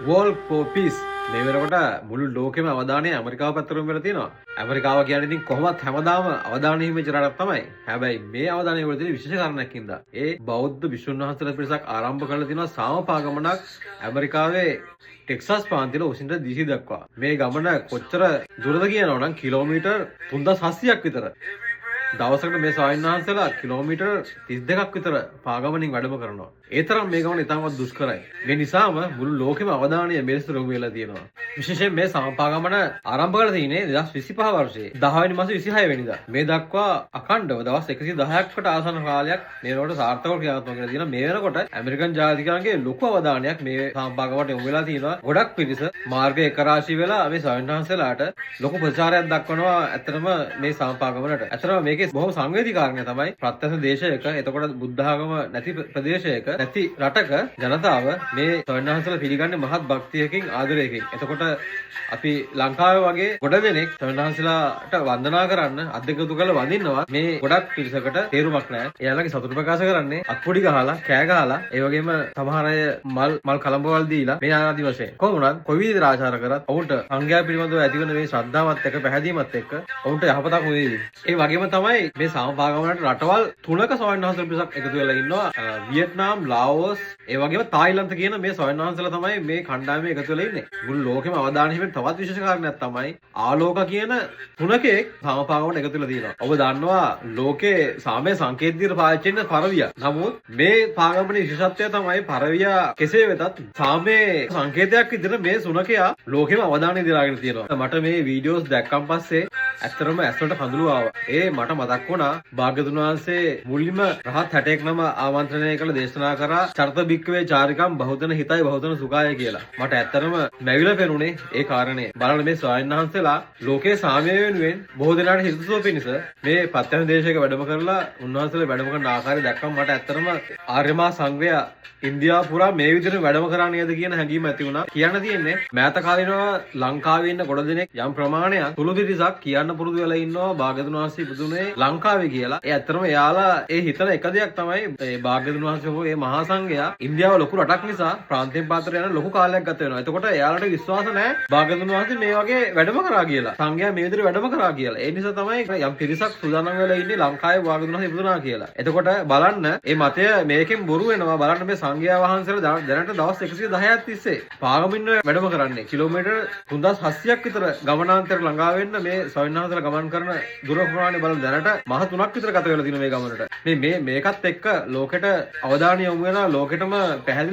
Wall for Peace මේ වෙනකොට මුළු ලෝකෙම අවධානය ඇමරිකාව පැත්තටම වෙලා තියෙනවා. ඇමරිකාව කියන්නේ ඉතින් කොහොමත් හැමදාම අවධානය හිමිච්ච රටක් තමයි. හැබැයි මේ අවධානය වල තියෙන විශේෂ කාරණයක් හින්දා ඒ බෞද්ධ විශ්වුන් වහන්සේලා පිරිසක් ආරම්භ කරලා තිනවා සාමපාගමනක් ඇමරිකාවේ ටෙක්සස් ප්‍රාන්තයේ වොෂින්ටන් DC දක්වා. මේ ගමන කොච්චර දුරද කියනවා නම් කිලෝමීටර් 3700ක් විතර. දවසකට මේ ස්වාමීන් වහන්සේලා කිලෝමීටර් 32ක් විතර පාගමනින් වැඩම කරනවා. ඒ තරම් මේ ගමන ඉතාමත් දුෂ්කරයි. මේ නිසාම මුළු ලෝකෙම අවධානය මෙලෙස යොමු වෙලා තියෙනවා. විශේෂයෙන් මේ සමපාගමන ආරම්භ කරලා තියෙන්නේ 2025 වර්ෂයේ 10 වෙනි මාසේ 26 වෙනිදා. මේ දක්වා අඛණ්ඩව දවස් 110කට ආසන්න කාලයක් මේ රට සාර්ථකව ක්‍රියාත්මක කරලා තියෙනවා. මේ වෙනකොට ඇමරිකන් ජාතිකයන්ගේ ලොකු අවධානයක් මේ සමපාගමනට යොමු වෙලා තියෙනවා. ගොඩක් පිරිස මාර්ගයේ එක රාශී වෙලා මේ ස්වාමීන් වහන්සේලාට ලොකු ප්‍රචාරයක් දක්වනවා. ඇත්තටම මේ සමපාගමනට. ඇත්තටම මේකේ බොහොම සංවේදී කාරණය තමයි ප්‍රත්‍යක්ෂ දේශයක එතකොට බුද්ධ ආගම නැති ප්‍රදේශයක නැති රටක ජනතාව මේ ස්වාමීන් වහන්සේලා පිළිගන්නේ මහත් භක්තියකින් ආදරයකින්. එතකොට අපි ලංකාවේ වගේ ගොඩ දෙනෙක් ස්වාමීන් වහන්සේලාට වන්දනා කරන්න අධිකතු කරලා වඳින්නවා. මේ ගොඩක් පිරිසකට තේරුමක් නැහැ. එයාලගේ සතුට ප්‍රකාශ කරන්නේ අත්පොඩි ගහලා කෑ ගහලා ඒ වගේම සමහර අය මල් කලඹවල් දීලා මේ ආදි වශයෙන් කොහොම වුණත් කොයි විදිහට ආචාර කරත් ඔවුන්ට සංඝයා පිළිබඳව ඇතිවන මේ ශ්‍රද්ධාවත් එක්ක පැහැදීමත් එක්ක ඔවුන්ට යහපතක් වෙයි. ඒ වගේම තමයි මේ සමපාගමනට රටවල් 3ක ස්වාමීන් වහන්සේලා පිරිසක් එකතු වෙලා ඉන්නවා. වියට්නාම්, ලාओස්, ඒ වගේම තායිලන්ත කියන මේ ස්වාමීන් වහන්සේලා තමයි මේ කණ්ඩායමේ එකතු වෙලා ඉන්නේ. මුළු ලෝකෙම අවධානය හිමින් තවත් විශේෂ කාරණයක් තමයි ආලෝක කියන 3කෙක් සමපාගමනට එකතු වෙලා තියෙනවා. ඔබ දන්නවා ලෝකේ සාමය සංකේත විදිහට පාවිච්චි වෙන පරවිය. නමුත් මේ පාගමනේ විශේෂත්වය තමයි පරවිය කෙසේ වෙතත් සාමයේ සංකේතයක් විදිහට මේ 3කයා ලෝකෙම අවධානය දිරාගෙන තියෙනවා. මට මේ වීඩියෝස් දැක්කන් පස්සේ ඇත්තටම ඇස්වලට කඳුළු ආවා. ඒ මට මතක් වුණා භාග්‍යතුන් වහන්සේ මුලින්ම රහත් 61 නම ආමන්ත්‍රණය කළ දේශනා කරා චරිත බික්කවේ චාරිකම් බහුතන හිතයි බහුතන සුඛාය කියලා. මට ඇත්තටම මැවිලා පෙනුනේ ඒ කාරණේ. බලන්න මේ ස්වාමීන් වහන්සේලා ලෝකේ සාමය වෙනුවෙන් බොහෝ දෙනාට හිතසුව පිණිස මේ පත්‍යන දේශයක වැඩම කරලා උන්වහන්සේලා වැඩම කරන ආකාරය දැක්කම මට ඇත්තටම ආර්යමා සංඝය ඉන්දියාව පුරා මේ විදිහට වැඩම කරා නේද කියන හැඟීම ඇති වුණා. කියන්න තියෙන්නේ මෑත කාලිනව ලංකාවේ ඉන්න ගොඩ දෙනෙක් යම් ප්‍රමාණයක් තුළු පිරිසක් කියන්න පුරුදු වෙලා ඉන්නවා භාග්‍යතුන් වහන්සේ බුදුනේ ලංකාවේ කියලා. ඒ ඇත්තටම එයාලා ඒ හිතන එක දෙයක් තමයි මේ භාග්‍යතුන් වහන්සේ හෝ මේ මහා සංඝයා ඉන්දියාව ලොකු රටක් නිසා ප්‍රාන්තයෙන් පාතර යන ලොකු කාලයක් ගත වෙනවා. එතකොට එයාලට විශ්වාස නැහැ භාග්‍යතුන් වහන්සේ මේ වගේ වැඩම කරා කියලා. සංඝයා මේ විදිහට වැඩම කරා කියලා. ඒ නිසා තමයි යම් පිරිසක් සූදානම් වෙලා ඉන්නේ ලංකාවේ භාග්‍යතුන් වහන්සේ ඉපදුනා කියලා. එතකොට බලන්න මේ මතය මේකෙන් බොරු වෙනවා. බලන්න මේ සංඝයා වහන්සේලා දැනට දවස් 110ක් තිස්සේ පාගමින් වැඩම කරන්නේ. කිලෝමීටර් 3700ක් විතර ගමනාන්තර ළඟා වෙන්න මේ ස්වාමීන් වහන්සේලා ගමන් කරන දුර ප්‍රමාණය බලන දැනට මහ 3ක් විතර ගත වෙලා තියෙන මේ ගමනට. මේකත් එක්ක ලෝකෙට අවධානය යොමු වෙනවා. ලෝකෙටම පැහැදිලි